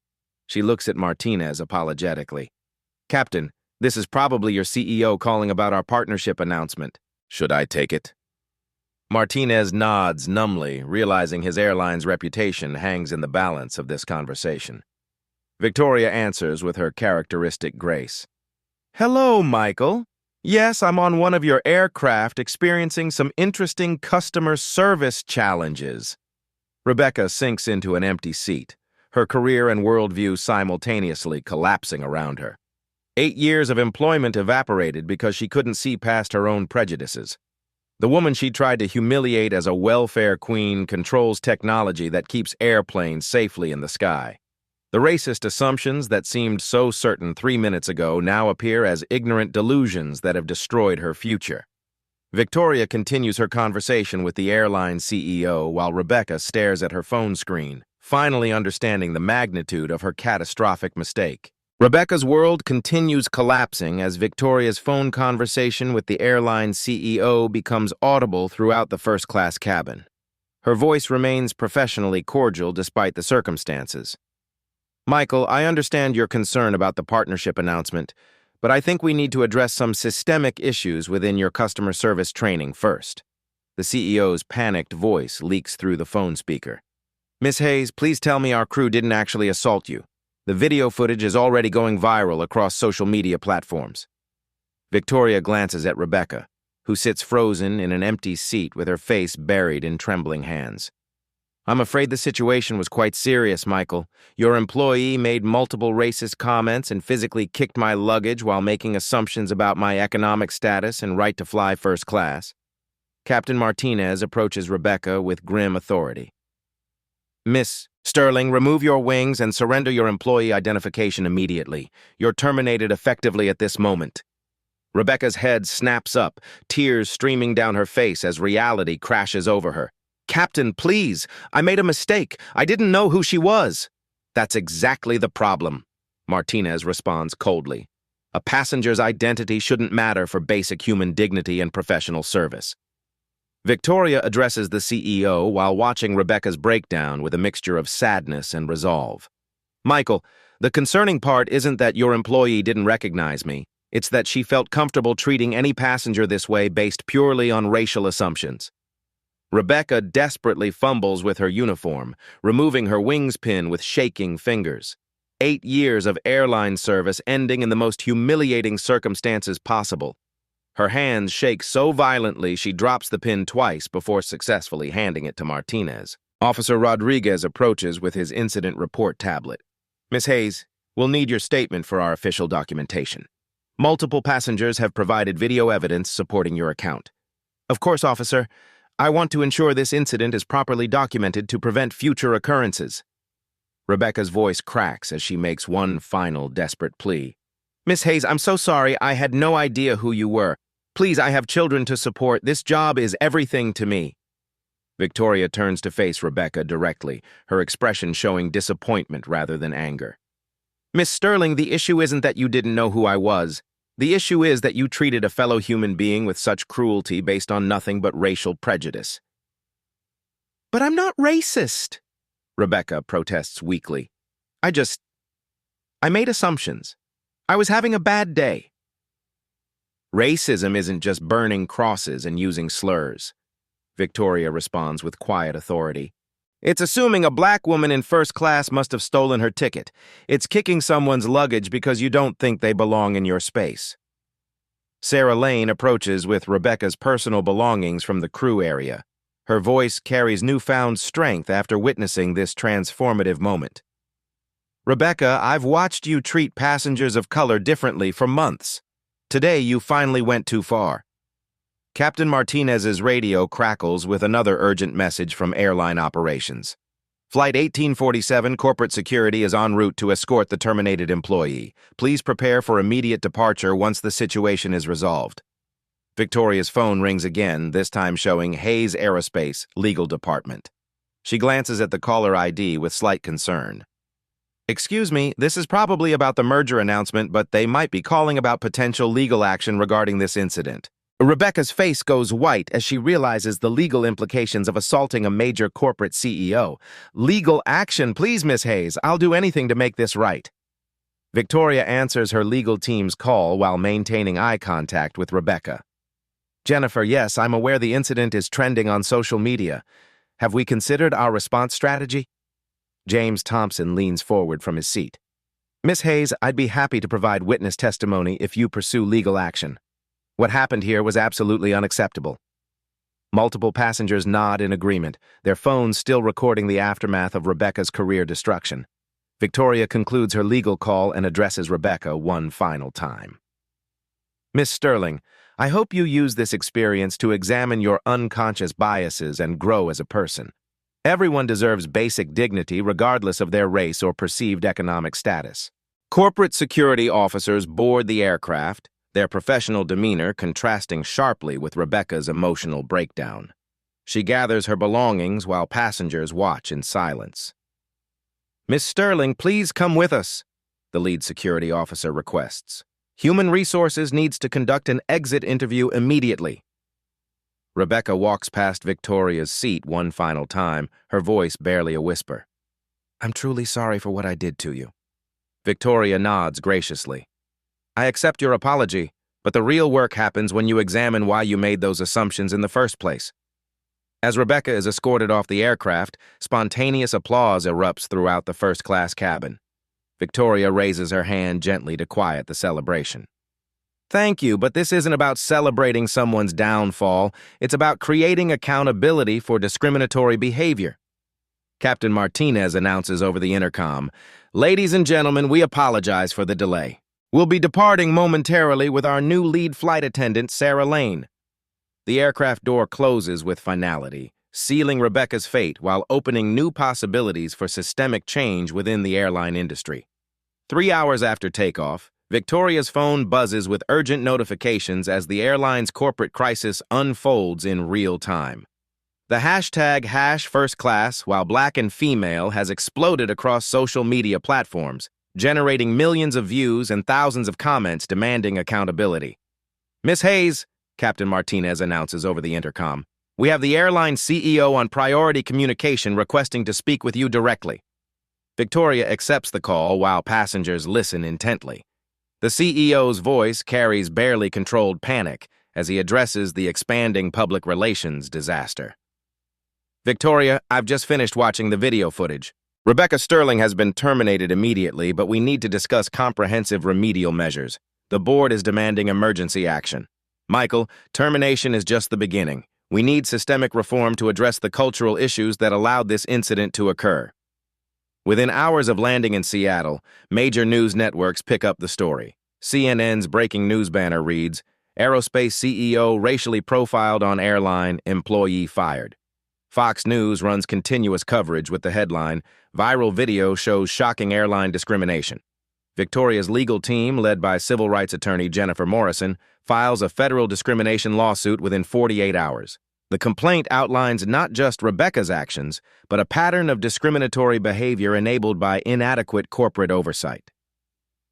She looks at Martinez apologetically. Captain, this is probably your CEO calling about our partnership announcement. Should I take it? Martinez nods numbly, realizing his airline's reputation hangs in the balance of this conversation. Victoria answers with her characteristic grace. Hello, Michael. Yes, I'm on one of your aircraft experiencing some interesting customer service challenges. Rebecca sinks into an empty seat, her career and worldview simultaneously collapsing around her. 8 years of employment evaporated because she couldn't see past her own prejudices. The woman she tried to humiliate as a welfare queen controls technology that keeps airplanes safely in the sky. The racist assumptions that seemed so certain 3 minutes ago now appear as ignorant delusions that have destroyed her future. Victoria continues her conversation with the airline CEO while Rebecca stares at her phone screen, finally understanding the magnitude of her catastrophic mistake. Rebecca's world continues collapsing as Victoria's phone conversation with the airline CEO becomes audible throughout the first-class cabin. Her voice remains professionally cordial despite the circumstances. Michael, I understand your concern about the partnership announcement, but I think we need to address some systemic issues within your customer service training first. The CEO's panicked voice leaks through the phone speaker. Miss Hayes, please tell me our crew didn't actually assault you. The video footage is already going viral across social media platforms. Victoria glances at Rebecca, who sits frozen in an empty seat with her face buried in trembling hands. I'm afraid the situation was quite serious, Michael. Your employee made multiple racist comments and physically kicked my luggage while making assumptions about my economic status and right to fly first class. Captain Martinez approaches Rebecca with grim authority. Miss Sterling, remove your wings and surrender your employee identification immediately. You're terminated effectively at this moment. Rebecca's head snaps up, tears streaming down her face as reality crashes over her. Captain, please, I made a mistake. I didn't know who she was. That's exactly the problem, Martinez responds coldly. A passenger's identity shouldn't matter for basic human dignity and professional service. Victoria addresses the CEO while watching Rebecca's breakdown with a mixture of sadness and resolve. Michael, the concerning part isn't that your employee didn't recognize me. It's that she felt comfortable treating any passenger this way based purely on racial assumptions. Rebecca desperately fumbles with her uniform, removing her wings pin with shaking fingers. 8 years of airline service ending in the most humiliating circumstances possible. Her hands shake so violently she drops the pin twice before successfully handing it to Martinez. Officer Rodriguez approaches with his incident report tablet. Miss Hayes, we'll need your statement for our official documentation. Multiple passengers have provided video evidence supporting your account. Of course, officer, I want to ensure this incident is properly documented to prevent future occurrences. Rebecca's voice cracks as she makes one final desperate plea. Miss Hayes, I'm so sorry. I had no idea who you were. Please, I have children to support. This job is everything to me. Victoria turns to face Rebecca directly, her expression showing disappointment rather than anger. Miss Sterling, the issue isn't that you didn't know who I was. The issue is that you treated a fellow human being with such cruelty based on nothing but racial prejudice. But I'm not racist, Rebecca protests weakly. I made assumptions. I was having a bad day. Racism isn't just burning crosses and using slurs, Victoria responds with quiet authority. It's assuming a black woman in first class must have stolen her ticket. It's kicking someone's luggage because you don't think they belong in your space. Sarah Lane approaches with Rebecca's personal belongings from the crew area. Her voice carries newfound strength after witnessing this transformative moment. Rebecca, I've watched you treat passengers of color differently for months. Today, you finally went too far. Captain Martinez's radio crackles with another urgent message from airline operations. Flight 1847 Corporate Security is en route to escort the terminated employee. Please prepare for immediate departure once the situation is resolved. Victoria's phone rings again, this time showing Hayes Aerospace, Legal Department. She glances at the caller ID with slight concern. Excuse me, this is probably about the merger announcement, but they might be calling about potential legal action regarding this incident. Rebecca's face goes white as she realizes the legal implications of assaulting a major corporate CEO. Legal action, please, Miss Hayes. I'll do anything to make this right. Victoria answers her legal team's call while maintaining eye contact with Rebecca. Jennifer, yes, I'm aware the incident is trending on social media. Have we considered our response strategy? James Thompson leans forward from his seat. Miss Hayes, I'd be happy to provide witness testimony if you pursue legal action. What happened here was absolutely unacceptable. Multiple passengers nod in agreement, their phones still recording the aftermath of Rebecca's career destruction. Victoria concludes her legal call and addresses Rebecca one final time. Miss Sterling, I hope you use this experience to examine your unconscious biases and grow as a person. Everyone deserves basic dignity regardless of their race or perceived economic status. Corporate security officers board the aircraft, their professional demeanor contrasting sharply with Rebecca's emotional breakdown. She gathers her belongings while passengers watch in silence. Miss Sterling, please come with us, the lead security officer requests. Human Resources needs to conduct an exit interview immediately. Rebecca walks past Victoria's seat one final time, her voice barely a whisper. I'm truly sorry for what I did to you. Victoria nods graciously. I accept your apology, but the real work happens when you examine why you made those assumptions in the first place. As Rebecca is escorted off the aircraft, spontaneous applause erupts throughout the first-class cabin. Victoria raises her hand gently to quiet the celebration. Thank you, but this isn't about celebrating someone's downfall. It's about creating accountability for discriminatory behavior. Captain Martinez announces over the intercom, Ladies and gentlemen, we apologize for the delay. We'll be departing momentarily with our new lead flight attendant, Sarah Lane. The aircraft door closes with finality, sealing Rebecca's fate while opening new possibilities for systemic change within the airline industry. 3 hours after takeoff, Victoria's phone buzzes with urgent notifications as the airline's corporate crisis unfolds in real time. The hashtag #FirstClass, while black and female, has exploded across social media platforms, generating millions of views and thousands of comments demanding accountability. Miss Hayes, Captain Martinez announces over the intercom, we have the airline CEO on priority communication requesting to speak with you directly. Victoria accepts the call while passengers listen intently. The CEO's voice carries barely controlled panic as he addresses the expanding public relations disaster. Victoria, I've just finished watching the video footage. Rebecca Sterling has been terminated immediately, but we need to discuss comprehensive remedial measures. The board is demanding emergency action. Michael, termination is just the beginning. We need systemic reform to address the cultural issues that allowed this incident to occur. Within hours of landing in Seattle, major news networks pick up the story. CNN's breaking news banner reads, "Aerospace CEO racially profiled on airline, employee fired." Fox News runs continuous coverage with the headline, "Viral video shows shocking airline discrimination." Victoria's legal team, led by civil rights attorney Jennifer Morrison, files a federal discrimination lawsuit within 48 hours. The complaint outlines not just Rebecca's actions, but a pattern of discriminatory behavior enabled by inadequate corporate oversight.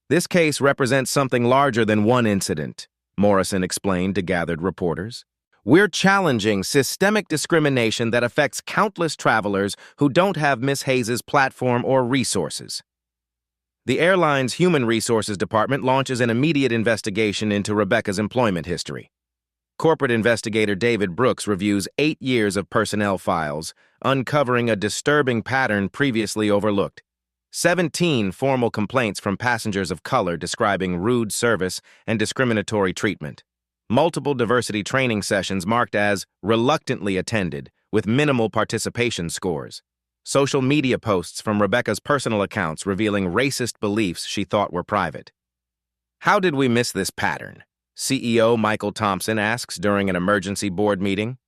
This case represents something larger than one incident, Morrison explained to gathered reporters. "We're challenging systemic discrimination that affects countless travelers who don't have Ms. Hayes' platform or resources." The airline's Human Resources Department launches an immediate investigation into Rebecca's employment history. Corporate investigator David Brooks reviews 8 years of personnel files, uncovering a disturbing pattern previously overlooked. 17 formal complaints from passengers of color describing rude service and discriminatory treatment. Multiple diversity training sessions marked as reluctantly attended, with minimal participation scores. Social media posts from Rebecca's personal accounts revealing racist beliefs she thought were private. "How did we miss this pattern?" CEO Michael Thompson asks during an emergency board meeting.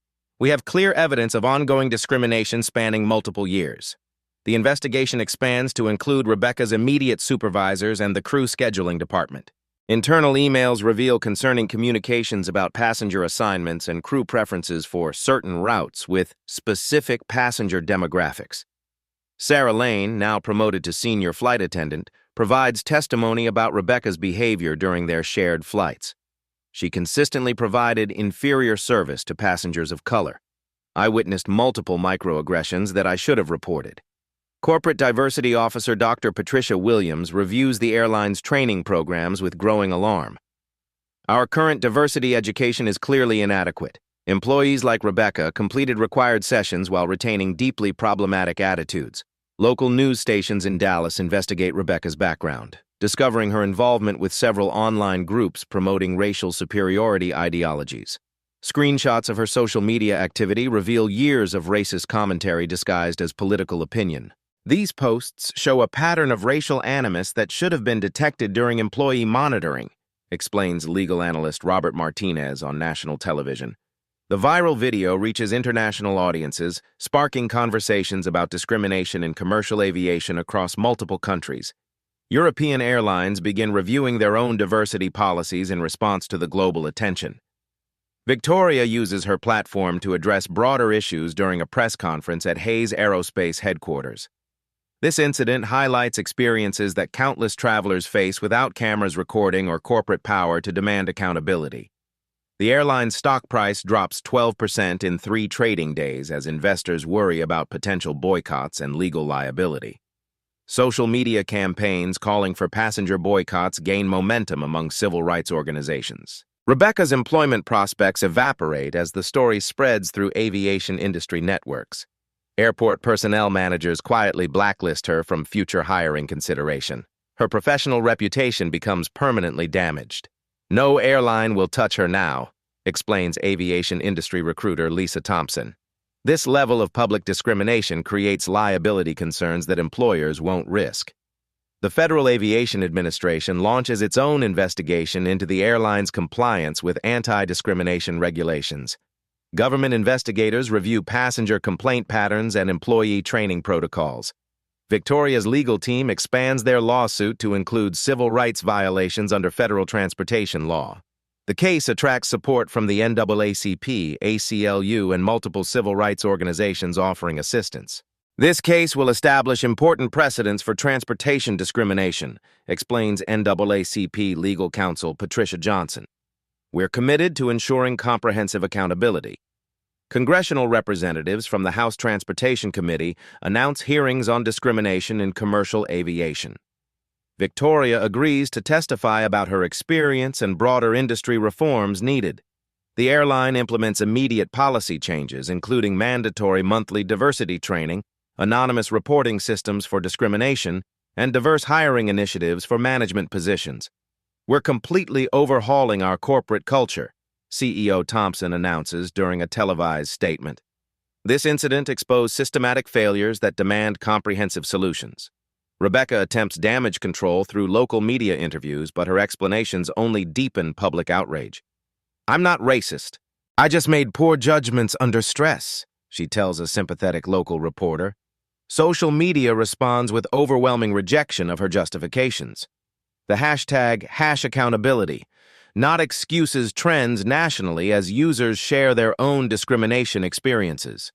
"We have clear evidence of ongoing discrimination spanning multiple years." The investigation expands to include Rebecca's immediate supervisors and the crew scheduling department. Internal emails reveal concerning communications about passenger assignments and crew preferences for certain routes with specific passenger demographics. Sarah Lane, now promoted to senior flight attendant, provides testimony about Rebecca's behavior during their shared flights. She consistently provided inferior service to passengers of color. "I witnessed multiple microaggressions that I should have reported." Corporate Diversity Officer Dr. Patricia Williams reviews the airline's training programs with growing alarm. "Our current diversity education is clearly inadequate. Employees like Rebecca completed required sessions while retaining deeply problematic attitudes." Local news stations in Dallas investigate Rebecca's background, discovering her involvement with several online groups promoting racial superiority ideologies. Screenshots of her social media activity reveal years of racist commentary disguised as political opinion. These posts show a pattern of racial animus that should have been detected during employee monitoring, explains legal analyst Robert Martinez on national television. The viral video reaches international audiences, sparking conversations about discrimination in commercial aviation across multiple countries. European airlines begin reviewing their own diversity policies in response to the global attention. Victoria uses her platform to address broader issues during a press conference at Hayes Aerospace headquarters. This incident highlights experiences that countless travelers face without cameras recording or corporate power to demand accountability. The airline's stock price drops 12% in 3 trading days as investors worry about potential boycotts and legal liability. Social media campaigns calling for passenger boycotts gain momentum among civil rights organizations. Rebecca's employment prospects evaporate as the story spreads through aviation industry networks. Airport personnel managers quietly blacklist her from future hiring consideration. Her professional reputation becomes permanently damaged. "No airline will touch her now," explains aviation industry recruiter Lisa Thompson. This level of public discrimination creates liability concerns that employers won't risk. The Federal Aviation Administration launches its own investigation into the airline's compliance with anti-discrimination regulations. Government investigators review passenger complaint patterns and employee training protocols. Victoria's legal team expands their lawsuit to include civil rights violations under federal transportation law. The case attracts support from the NAACP, ACLU, and multiple civil rights organizations offering assistance. "This case will establish important precedents for transportation discrimination," explains NAACP legal counsel Patricia Johnson. "We're committed to ensuring comprehensive accountability." Congressional representatives from the House Transportation Committee announce hearings on discrimination in commercial aviation. Victoria agrees to testify about her experience and broader industry reforms needed. The airline implements immediate policy changes, including mandatory monthly diversity training anonymous reporting systems for discrimination, and diverse hiring initiatives for management positions. We're completely overhauling our corporate culture, CEO Thompson announces during a televised statement. This incident exposed systematic failures that demand comprehensive solutions. Rebecca attempts damage control through local media interviews, but her explanations only deepen public outrage. "I'm not racist. I just made poor judgments under stress," she tells a sympathetic local reporter. Social media responds with overwhelming rejection of her justifications. The hashtag #accountability, not excuses, trends nationally as users share their own discrimination experiences.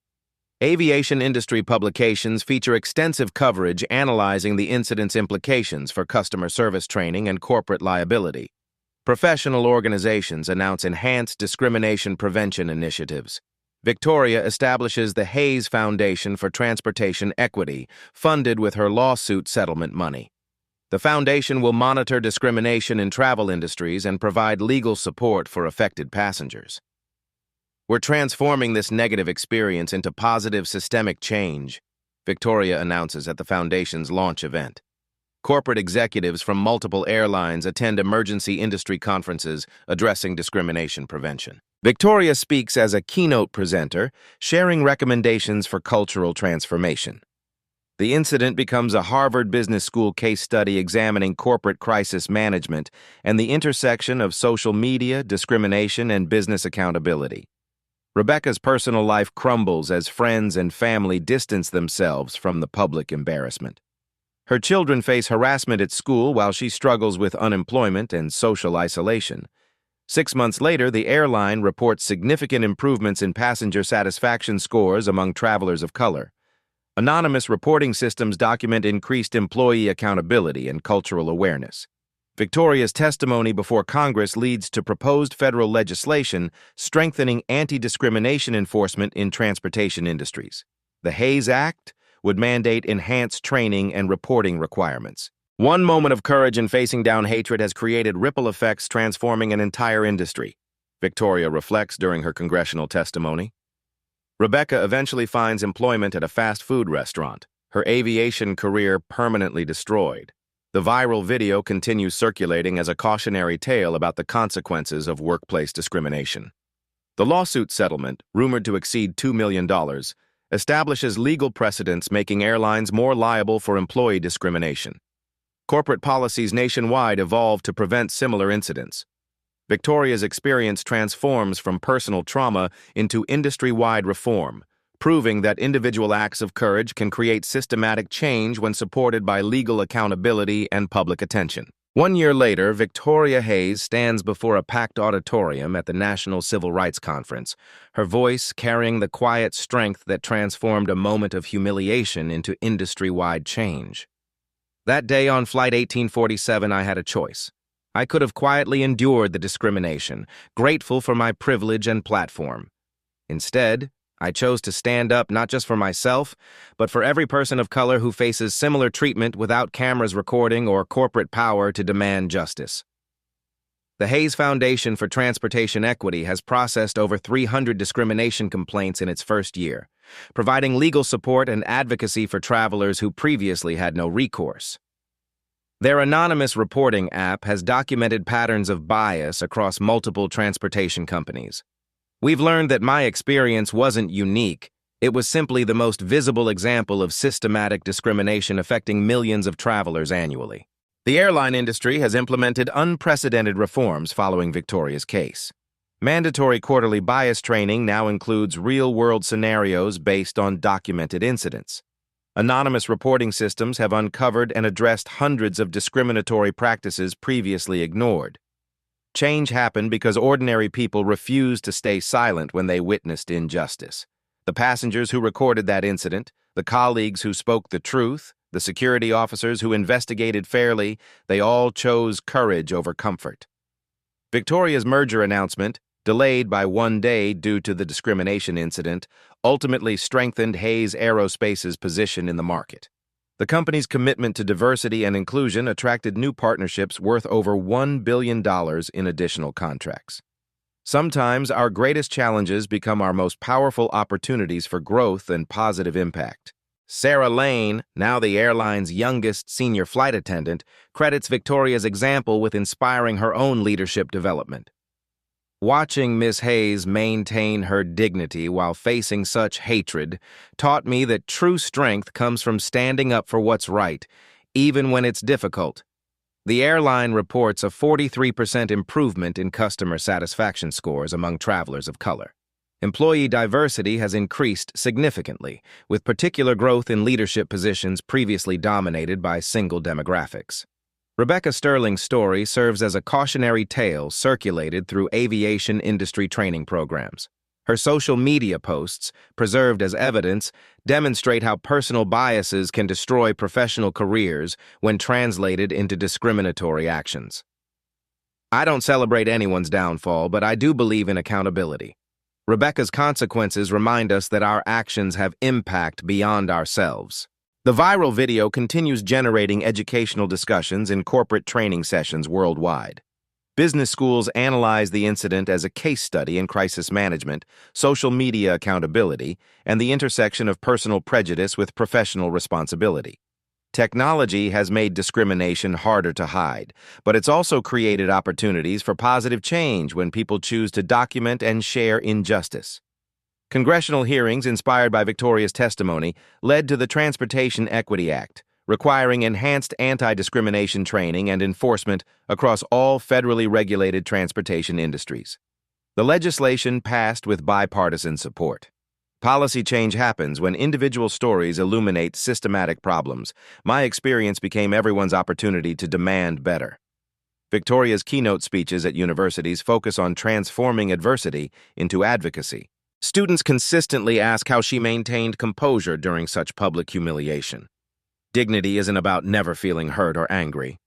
Aviation industry publications feature extensive coverage analyzing the incident's implications for customer service training and corporate liability. Professional organizations announce enhanced discrimination prevention initiatives. Victoria establishes the Hayes Foundation for Transportation Equity, funded with her lawsuit settlement money. The foundation will monitor discrimination in travel industries and provide legal support for affected passengers. "We're transforming this negative experience into positive systemic change," Victoria announces at the foundation's launch event. Corporate executives from multiple airlines attend emergency industry conferences addressing discrimination prevention. Victoria speaks as a keynote presenter, sharing recommendations for cultural transformation. The incident becomes a Harvard Business School case study examining corporate crisis management and the intersection of social media, discrimination, and business accountability. Rebecca's personal life crumbles as friends and family distance themselves from the public embarrassment. Her children face harassment at school while she struggles with unemployment and social isolation. 6 months later, the airline reports significant improvements in passenger satisfaction scores among travelers of color. Anonymous reporting systems document increased employee accountability and cultural awareness. Victoria's testimony before Congress leads to proposed federal legislation strengthening anti-discrimination enforcement in transportation industries. The Hayes Act would mandate enhanced training and reporting requirements. One moment of courage in facing down hatred has created ripple effects transforming an entire industry, Victoria reflects during her congressional testimony. Rebecca eventually finds employment at a fast food restaurant, her aviation career permanently destroyed. The viral video continues circulating as a cautionary tale about the consequences of workplace discrimination. The lawsuit settlement, rumored to exceed $2 million, establishes legal precedents making airlines more liable for employee discrimination. Corporate policies nationwide evolve to prevent similar incidents. Victoria's experience transforms from personal trauma into industry-wide reform, proving that individual acts of courage can create systematic change when supported by legal accountability and public attention. 1 year later, Victoria Hayes stands before a packed auditorium at the National Civil Rights Conference, her voice carrying the quiet strength that transformed a moment of humiliation into industry-wide change. "That day on Flight 1847, I had a choice. I could have quietly endured the discrimination, grateful for my privilege and platform. Instead, I chose to stand up not just for myself, but for every person of color who faces similar treatment without cameras recording or corporate power to demand justice." The Hayes Foundation for Transportation Equity has processed over 300 discrimination complaints in its first year, providing legal support and advocacy for travelers who previously had no recourse. Their anonymous reporting app has documented patterns of bias across multiple transportation companies. "We've learned that my experience wasn't unique. It was simply the most visible example of systematic discrimination affecting millions of travelers annually." The airline industry has implemented unprecedented reforms following Victoria's case. Mandatory quarterly bias training now includes real-world scenarios based on documented incidents. Anonymous reporting systems have uncovered and addressed hundreds of discriminatory practices previously ignored. Change happened because ordinary people refused to stay silent when they witnessed injustice. The passengers who recorded that incident, the colleagues who spoke the truth, the security officers who investigated fairly, they all chose courage over comfort. Victoria's merger announcement, delayed by 1 day due to the discrimination incident, ultimately strengthened Hayes Aerospace's position in the market. The company's commitment to diversity and inclusion attracted new partnerships worth over $1 billion in additional contracts. Sometimes our greatest challenges become our most powerful opportunities for growth and positive impact. Sarah Lane, now the airline's youngest senior flight attendant, credits Victoria's example with inspiring her own leadership development. Watching Miss Hayes maintain her dignity while facing such hatred taught me that true strength comes from standing up for what's right, even when it's difficult. The airline reports a 43% improvement in customer satisfaction scores among travelers of color. Employee diversity has increased significantly, with particular growth in leadership positions previously dominated by single demographics. Rebecca Sterling's story serves as a cautionary tale circulated through aviation industry training programs. Her social media posts, preserved as evidence, demonstrate how personal biases can destroy professional careers when translated into discriminatory actions. I don't celebrate anyone's downfall, but I do believe in accountability. Rebecca's consequences remind us that our actions have impact beyond ourselves. The viral video continues generating educational discussions in corporate training sessions worldwide. Business schools analyze the incident as a case study in crisis management, social media accountability, and the intersection of personal prejudice with professional responsibility. Technology has made discrimination harder to hide, but it's also created opportunities for positive change when people choose to document and share injustice. Congressional hearings inspired by Victoria's testimony led to the Transportation Equity Act, requiring enhanced anti-discrimination training and enforcement across all federally regulated transportation industries. The legislation passed with bipartisan support. Policy change happens when individual stories illuminate systematic problems. My experience became everyone's opportunity to demand better. Victoria's keynote speeches at universities focus on transforming adversity into advocacy. Students consistently ask how she maintained composure during such public humiliation. Dignity isn't about never feeling hurt or angry.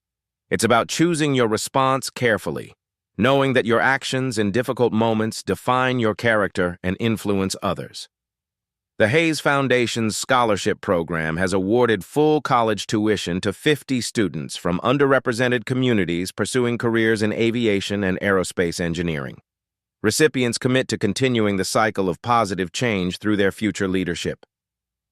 It's about choosing your response carefully, knowing that your actions in difficult moments define your character and influence others. The Hayes Foundation's scholarship program has awarded full college tuition to 50 students from underrepresented communities pursuing careers in aviation and aerospace engineering. Recipients commit to continuing the cycle of positive change through their future leadership.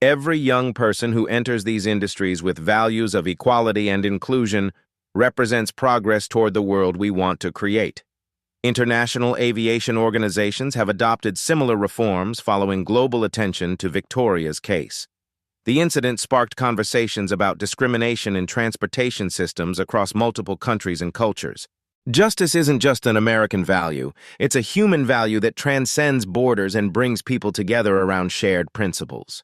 Every young person who enters these industries with values of equality and inclusion represents progress toward the world we want to create. International aviation organizations have adopted similar reforms following global attention to Victoria's case. The incident sparked conversations about discrimination in transportation systems across multiple countries and cultures. Justice isn't just an American value, it's a human value that transcends borders and brings people together around shared principles.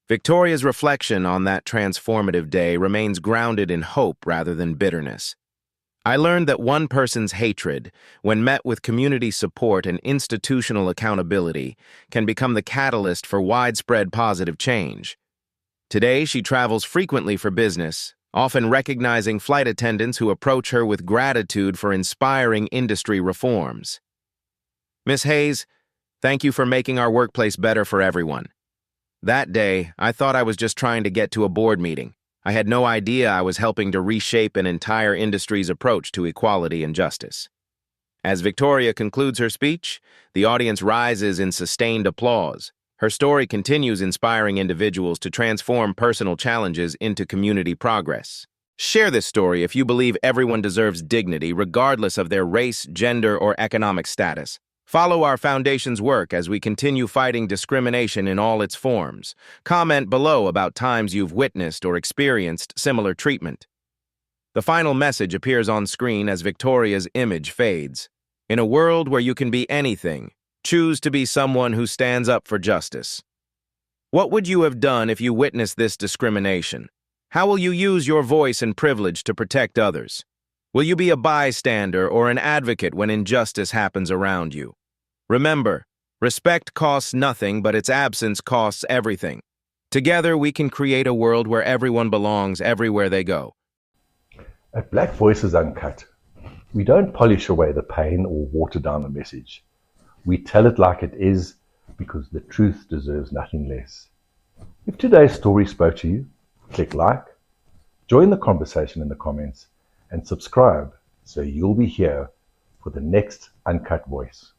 Victoria's reflection on that transformative day remains grounded in hope rather than bitterness. I learned that one person's hatred, when met with community support and institutional accountability, can become the catalyst for widespread positive change. Today, she travels frequently for business, often recognizing flight attendants who approach her with gratitude for inspiring industry reforms. Miss Hayes, thank you for making our workplace better for everyone. That day, I thought I was just trying to get to a board meeting. I had no idea I was helping to reshape an entire industry's approach to equality and justice. As Victoria concludes her speech, the audience rises in sustained applause. Her story continues inspiring individuals to transform personal challenges into community progress. Share this story if you believe everyone deserves dignity regardless of their race, gender, or economic status. Follow our foundation's work as we continue fighting discrimination in all its forms. Comment below about times you've witnessed or experienced similar treatment. The final message appears on screen as Victoria's image fades. In a world where you can be anything, choose to be someone who stands up for justice. What would you have done if you witnessed this discrimination? How will you use your voice and privilege to protect others? Will you be a bystander or an advocate when injustice happens around you? Remember, respect costs nothing, but its absence costs everything. Together, we can create a world where everyone belongs everywhere they go. At Black Voices Uncut, we don't polish away the pain or water down the message. We tell it like it is because the truth deserves nothing less. If today's story spoke to you, click like, join the conversation in the comments, and subscribe so you'll be here for the next Uncut Voice.